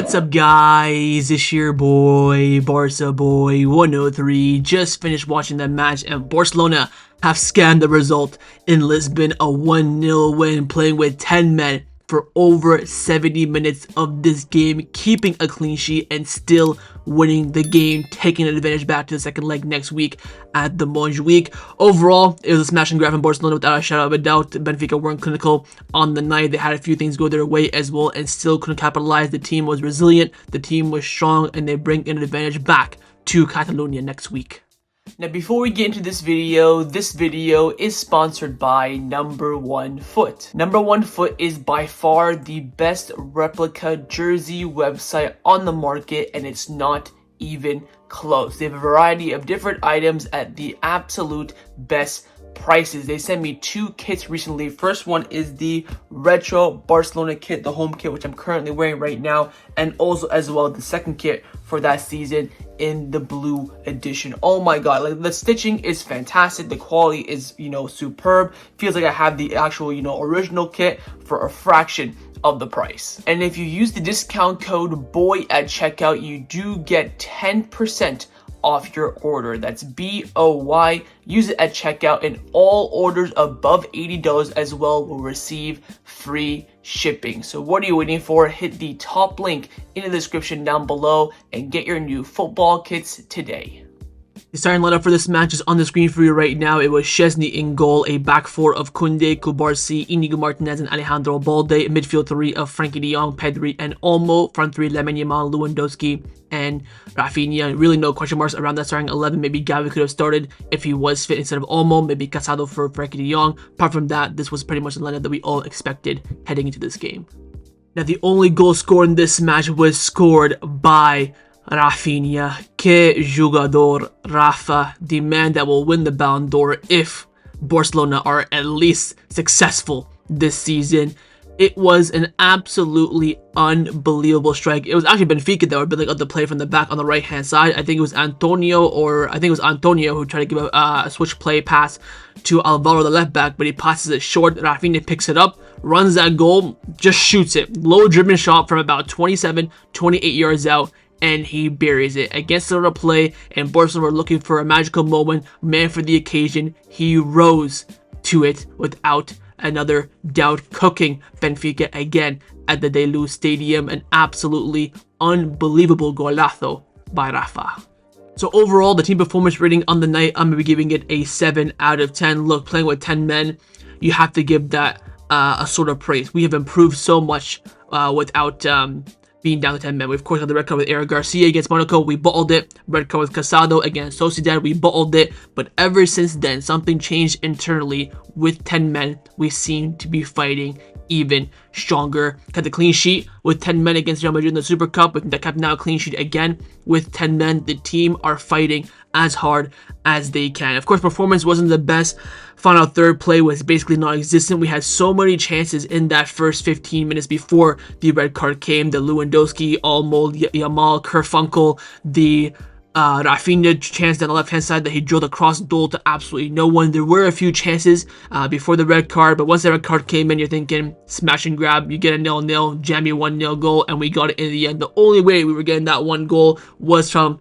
What's up, guys? It's your boy, Barca Boy 103. Just finished watching that match, and Barcelona have scanned the result in Lisbon. A 1-0 win, playing with 10 men for over 70 minutes of this game, keeping a clean sheet and still winning the game, taking an advantage back to the second leg next week at the Montjuic. Overall, it was a smash and grab in Barcelona without a shadow of a doubt. Benfica weren't clinical on the night. They had a few things go their way as well and still couldn't capitalize. The team was resilient, the team was strong, and they bring an advantage back to Catalonia next week. Now, before we get into this video is sponsored by Number One Foot. Number One Foot is by far the best replica jersey website on the market, and it's not even close. They have a variety of different items at the absolute best prices. They sent me 2 kits recently. First one is the retro Barcelona kit, the home kit, which I'm currently wearing right now, and also as well the second kit for that season in the blue edition. Oh my god, like, the stitching is fantastic, the quality is, superb. Feels like I have the actual, original kit for a fraction of the price. And if you use the discount code BOY at checkout, you do get 10% off your order. That's BOY. Use it at checkout, and all orders above $80 as well will receive free shipping. So what are you waiting for? Hit the top link in the description down below and get your new football kits today. The starting lineup for this match is on the screen for you right now. It was Szczęsny in goal, a back 4 of Koundé, Cubarsi, Inigo Martinez, and Alejandro Balde, midfield 3 of Frenkie de Jong, Pedri, and Olmo, front 3 Lamine Yamal, Lewandowski, and Raphinha. Really no question marks around that starting 11. Maybe Gavi could have started if he was fit instead of Olmo, maybe Casado for Frenkie de Jong. Apart from that, this was pretty much the lineup that we all expected heading into this game. Now, the only goal scored in this match was scored by Raphinha. Que jugador, Rafa, the man that will win the Ballon d'Or if Barcelona are at least successful this season. It was an absolutely unbelievable strike. It was actually Benfica that were building up the play from the back on the right hand side. I think it was Antonio who tried to give a switch play pass to Alvaro, the left back, but he passes it short. Raphinha picks it up, runs that goal, just shoots it. Low driven shot from about 27, 28 yards out, and he buries it. Against the play, and Barcelona were looking for a magical moment, man for the occasion. He rose to it without another doubt, cooking Benfica again at the Da Luz Stadium. An absolutely unbelievable golazo by Rafa. So overall, the team performance rating on the night, I'm going to be giving it a 7 out of 10. Look, playing with 10 men, you have to give that a sort of praise. We have improved so much without being down to 10 men. We of course had the red card with Eric Garcia against Monaco, we bottled it. Red card with Casado against Sociedad, we bottled it. But ever since then, something changed internally. With 10 men, we seem to be fighting even stronger. Got the clean sheet with 10 men against Real Madrid in the Super Cup, but that kept now a clean sheet again with 10 men. The team are fighting as hard as they can. Of course, performance wasn't the best. Final third play was basically non-existent. We had so many chances in that first 15 minutes before the red card came. The Lewandowski, Olmo, Yamal, Kerfunkel, the Raphinha chance down the left-hand side that he drilled across goal to absolutely no one. There were a few chances before the red card, but once the red card came in, you're thinking smash and grab. You get a 0-0, jam your 1-0 goal, and we got it in the end. The only way we were getting that one goal was from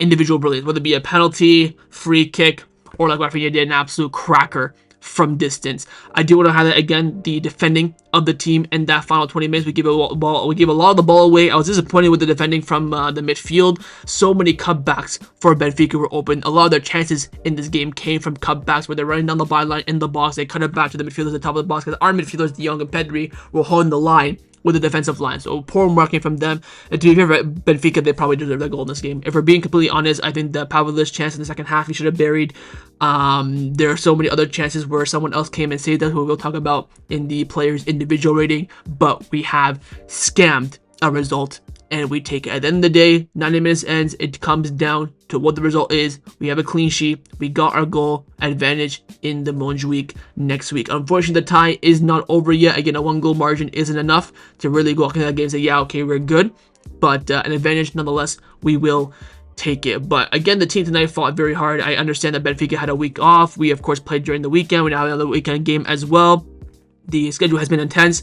individual brilliance, whether it be a penalty, free kick, or like Raphinha did, an absolute cracker from distance. I do want to highlight again the defending of the team in that final 20 minutes. We gave a lot of the ball away. I was disappointed with the defending from the midfield. So many cutbacks for Benfica were open. A lot of their chances in this game came from cutbacks where they're running down the byline in the box. They cut it back to the midfielders at the top of the box because our midfielders, De Jong and Pedri, were holding the line with the defensive line. So poor marking from them. And to be fair, Benfica, they probably deserve that goal in this game. If we're being completely honest, I think the Pavlovich chance in the second half he should have buried. There are so many other chances where someone else came and saved us, who we'll talk about in the players' individual rating, but we have scammed a result and we take it. At the end of the day, 90 minutes ends, it comes down to what the result is. We have a clean sheet, we got our goal advantage in the Montjuic next week. Unfortunately, the tie is not over yet. Again, a 1-goal margin isn't enough to really go into that game and say, yeah, okay, we're good, but an advantage nonetheless, we will take it. But again, the team tonight fought very hard. I understand that Benfica had a week off. We of course played during the weekend. We now have another weekend game as well. The schedule has been intense.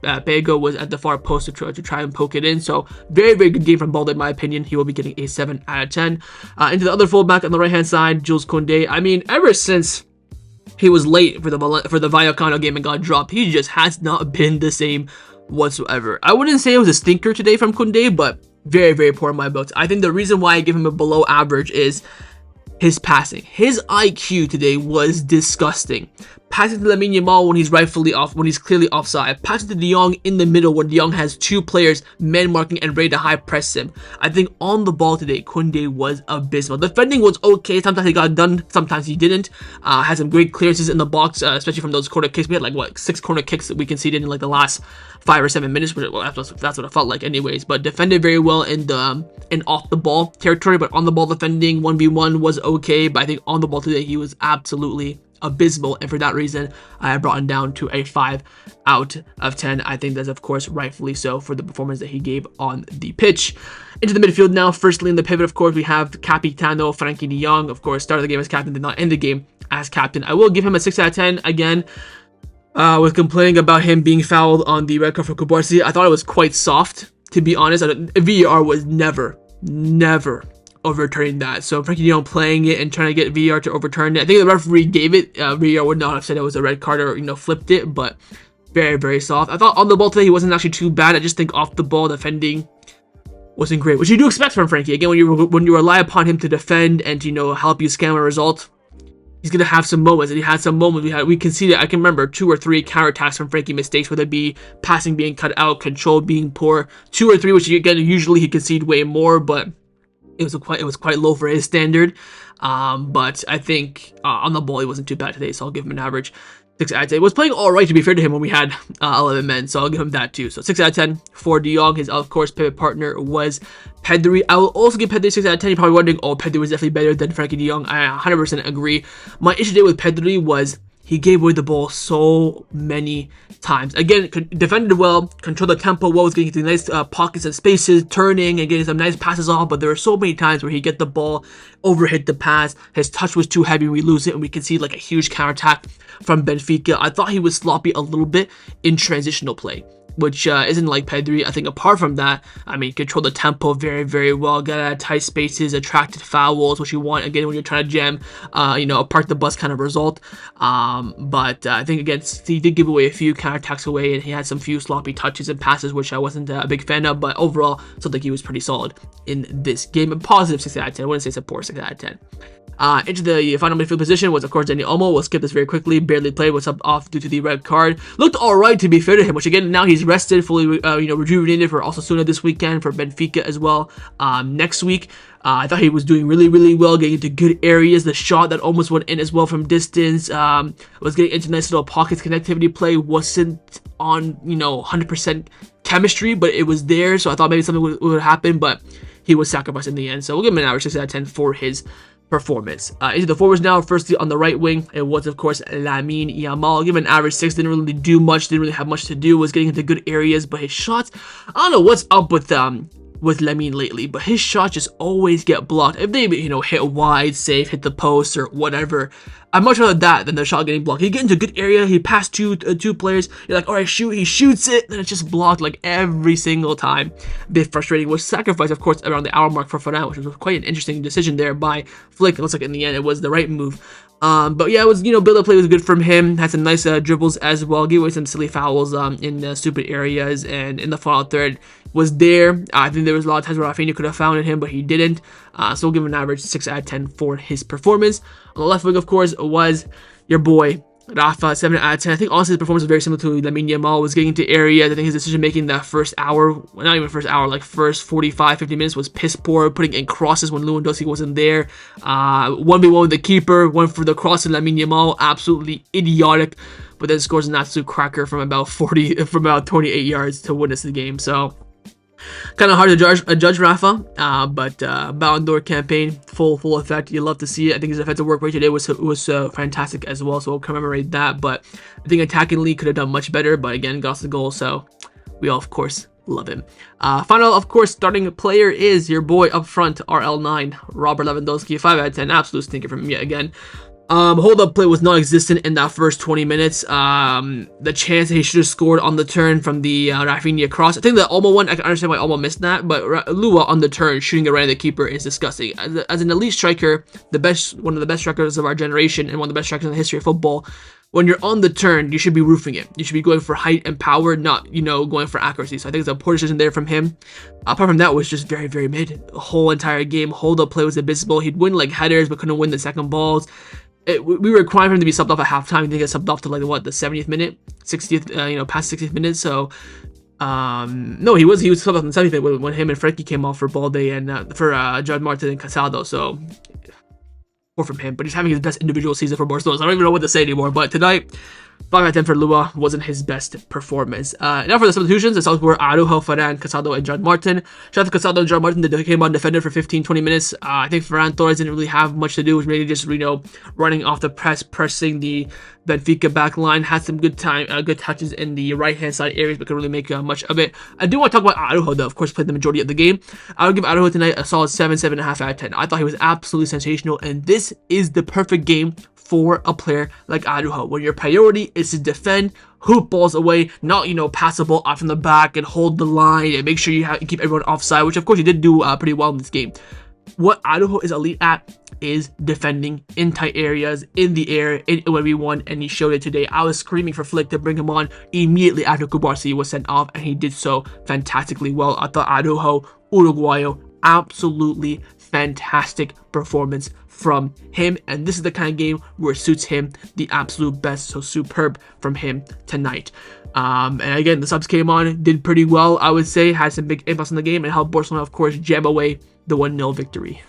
Bego was at the far post to try and poke it in. So very, very good game from Balde in my opinion. He will be getting a 7 out of 10. Into the other fullback on the right hand side, Jules Koundé. I mean, ever since he was late for the Vallecano game and got dropped, he just has not been the same whatsoever. I wouldn't say it was a stinker today from Koundé, but very, very poor in my books. I think the reason why I give him a below average is his passing. His IQ today was disgusting. Passing to Lamine Yamal when he's rightfully off, when he's clearly offside. Passing to De Jong in the middle when De Jong has two players man marking and ready to high press him. I think on the ball today, Koundé was abysmal. Defending was okay. Sometimes he got done, sometimes he didn't. Had some great clearances in the box, especially from those corner kicks. We had like what 6 corner kicks that we conceded in like the last 5 or 7 minutes. Well, that's what it felt like, anyways. But defended very well in off the ball territory. But on the ball defending 1v1 was okay. But I think on the ball today, he was absolutely abysmal, and for that reason I brought him down to a 5 out of 10. I think that's of course rightfully so for the performance that he gave on the pitch. Into the midfield now. Firstly in the pivot, of course, we have Capitano Frenkie de Jong. Of course, started the game as captain, did not end the game as captain. I will give him a 6 out of 10 again. With complaining about him being fouled on the red card for Cubarsi, I thought it was quite soft, to be honest. VAR was never overturning that. So Frenkie de Jong playing it and trying to get VAR to overturn it. I think the referee gave it. VAR would not have said it was a red card or flipped it, but very, very soft. I thought on the ball today he wasn't actually too bad. I just think off the ball defending wasn't great, which you do expect from Frenkie. Again, when you rely upon him to defend and to help you scam a result, he's gonna have some moments, and he had some moments. We conceded, I can remember 2 or 3 counterattacks from Frenkie mistakes, whether it be passing being cut out, control being poor. 2 or 3, which again usually he concede way more, but it was quite low for his standard. But I think on the ball he wasn't too bad today, so I'll give him an average 6 out of 10. It was playing all right, to be fair to him, when we had 11 men, so I'll give him that too. So 6 out of 10 for De Jong. His, of course, pivot partner was Pedri. I will also give Pedri 6 out of 10. You're probably wondering, oh, Pedri was definitely better than Frenkie de Jong. I 100% agree. My issue today with Pedri was he gave away the ball so many times. Again, defended well, controlled the tempo well, was getting into nice pockets and spaces, turning and getting some nice passes off, but there were so many times where he get the ball, overhit the pass, his touch was too heavy, we lose it, and we can see like a huge counterattack from Benfica. I thought he was sloppy a little bit in transitional play, which isn't like Pedri. I think apart from that, I mean, controlled the tempo very, very well, got out of tight spaces, attracted fouls, which you want, again, when you're trying to jam, a park the bus kind of result. But I think, again, he did give away a few counterattacks away, and he had some few sloppy touches and passes, which I wasn't a big fan of, but overall, I still think he was pretty solid in this game. A positive 6 out of 10. I wouldn't say it's a poor 6 out of 10. Into the final midfield position was, of course, Dani Olmo. We'll skip this very quickly. Barely played, was subbed off due to the red card. Looked alright, to be fair to him, which again, now he's rested, fully rejuvenated for Osasuna this weekend, for Benfica as well next week. I thought he was doing really, really well, getting into good areas. The shot that almost went in as well from distance, was getting into nice little pockets. Connectivity play wasn't on 100% chemistry, but it was there, so I thought maybe something would happen, but he was sacrificed in the end. So we'll give him an average 6 out of 10 for his performance. Into the forwards now. Firstly, on the right wing, it was, of course, Lamine Yamal. I'll give him an average 6. Didn't really do much. Didn't really have much to do. Was getting into good areas, but his shots, I don't know what's up with Lamine lately, but his shots just always get blocked. If they, hit wide, safe, hit the post or whatever, I'd much rather that than the shot getting blocked. He get into a good area, he passed two players, you're like, alright, shoot, he shoots it, then it's just blocked like every single time. A bit frustrating. Was sacrificed, of course, around the hour mark for Ferran, which was quite an interesting decision there by Flick. It looks like in the end it was the right move. But yeah, it was, build-up play was good from him. Had some nice dribbles as well. Gave away some silly fouls in stupid areas, and in the final third was there. I think there was a lot of times where Raphinha could have founded him, but he didn't. So we'll give him an average 6 out of 10 for his performance. On the left wing, of course, was your boy Rafa, 7 out of 10. I think honestly his performance was very similar to Lamine Yamal. Was getting into areas. I think his decision making that first hour, well, not even first hour, like first 45-50 minutes was piss poor. Putting in crosses when Lewandowski wasn't there. 1v1 with the keeper, one for the cross and Lamine Yamal, absolutely idiotic. But then scores an absolute cracker from about 28 yards to win us the game. So kind of hard to judge Rafa, but Ballon d'Or campaign, full effect. You love to see it. I think his offensive work rate today was fantastic as well, so we'll commemorate that. But I think attackingly could have done much better, but again, got the goal, so we all, of course, love him. Final, of course, starting player is your boy up front, RL9, Robert Lewandowski, 5 out of 10. Absolute stinker from him yet again. Hold up play was non-existent in that first 20 minutes. The chance that he should have scored on the turn from the Raphinha cross. I think the Olmo one, I can understand why Olmo missed that, but Lua on the turn shooting it right at the keeper is disgusting. As an elite striker, one of the best strikers of our generation and one of the best strikers in the history of football, when you're on the turn, you should be roofing it. You should be going for height and power, not, going for accuracy. So I think it's a poor decision there from him. Apart from that, it was just very, very mid. The whole entire game, hold-up play was abysmal. He'd win like headers, but couldn't win the second balls. We were requiring him to be subbed off at halftime. He didn't get subbed off to like the 70th minute, 60th, past 60th minute. So, no, he was subbed off in the 70th minute when him and Frankie came off for Balde and for John Martin and Casado. So, poor from him, but he's having his best individual season for Barcelona. So I don't even know what to say anymore. But tonight, 5 out of 10 for Lua wasn't his best performance. Now for the substitutions, the subs were Araujo, Ferran, Casado, and John Martin. Shout out to Casado and John Martin. They came on defender for 15-20 minutes. I think Ferran Torres didn't really have much to do. It was really just, running off the press, pressing the Benfica back line. Had some good touches in the right-hand side areas, but couldn't really make much of it. I do want to talk about Araujo, though. Of course, played the majority of the game. I would give Araujo tonight a solid 7.5 out of 10. I thought he was absolutely sensational, and this is the perfect game for a player like Araujo, when your priority is to defend, hoop balls away, not, pass the ball out from the back and hold the line and make sure you keep everyone offside, which of course he did do pretty well in this game. What Araujo is elite at is defending in tight areas, in the air, in 1v1, and he showed it today. I was screaming for Flick to bring him on immediately after Cubarsi was sent off, and he did so fantastically well. I thought Araujo, Uruguayo, absolutely fantastic performance from him, and this is the kind of game where it suits him the absolute best. So superb from him tonight. And again, the subs came on, did pretty well, I would say, had some big impacts on the game, and helped Barcelona, of course, jam away the 1-0 victory.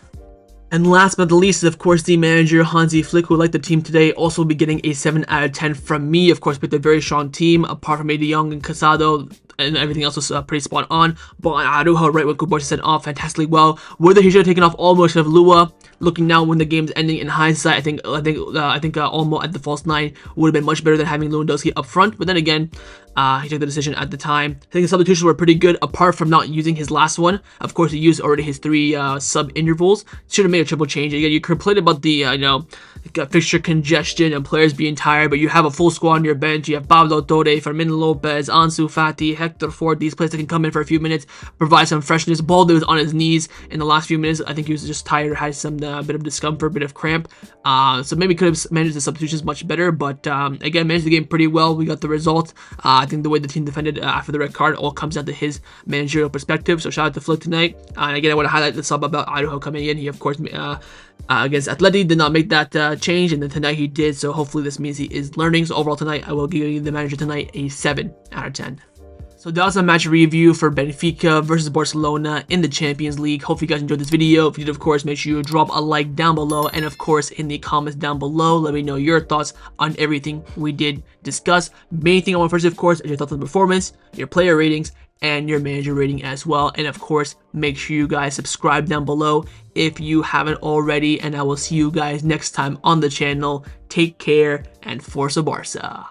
And last but not the least is, of course, the manager, Hansi Flick, who liked the team today, also will be getting a 7 out of 10 from me. Of course, picked a very strong team, apart from De Jong and Casado, and everything else was pretty spot on. But Araujo, right when Cubarsi sent off, fantastically well. Whether he should have taken off Olmo, should have Lua. Looking now when the game's ending in hindsight, I think Olmo at the false 9 would have been much better than having Lewandowski up front. But then again, he took the decision at the time. I think the substitutions were pretty good, apart from not using his last one. Of course, he used already his 3 sub intervals. Should have made a triple change. Again, you complained about the fixture congestion and players being tired, but you have a full squad on your bench. You have Pablo Torre, Fermin Lopez, Ansu Fati, Hector Ford. These players that can come in for a few minutes, provide some freshness. Balde was on his knees in the last few minutes. I think he was just tired, had some bit of discomfort, bit of cramp. So maybe could have managed the substitutions much better, but again, managed the game pretty well. We got the result. I think the way the team defended after the red card all comes down to his managerial perspective. So shout out to Flick tonight. And again, I want to highlight the sub about Araujo coming in. He, of course, against Atleti did not make that change, and then tonight he did. So hopefully this means he is learning. So overall tonight, I will give the manager tonight a 7 out of 10. So that was a match review for Benfica versus Barcelona in the Champions League. Hopefully you guys enjoyed this video. If you did, of course, make sure you drop a like down below. And of course, in the comments down below, let me know your thoughts on everything we did discuss. Main thing I want first, of course, is your thoughts on the performance, your player ratings, and your manager rating as well. And of course, make sure you guys subscribe down below if you haven't already. And I will see you guys next time on the channel. Take care and Forza Barca.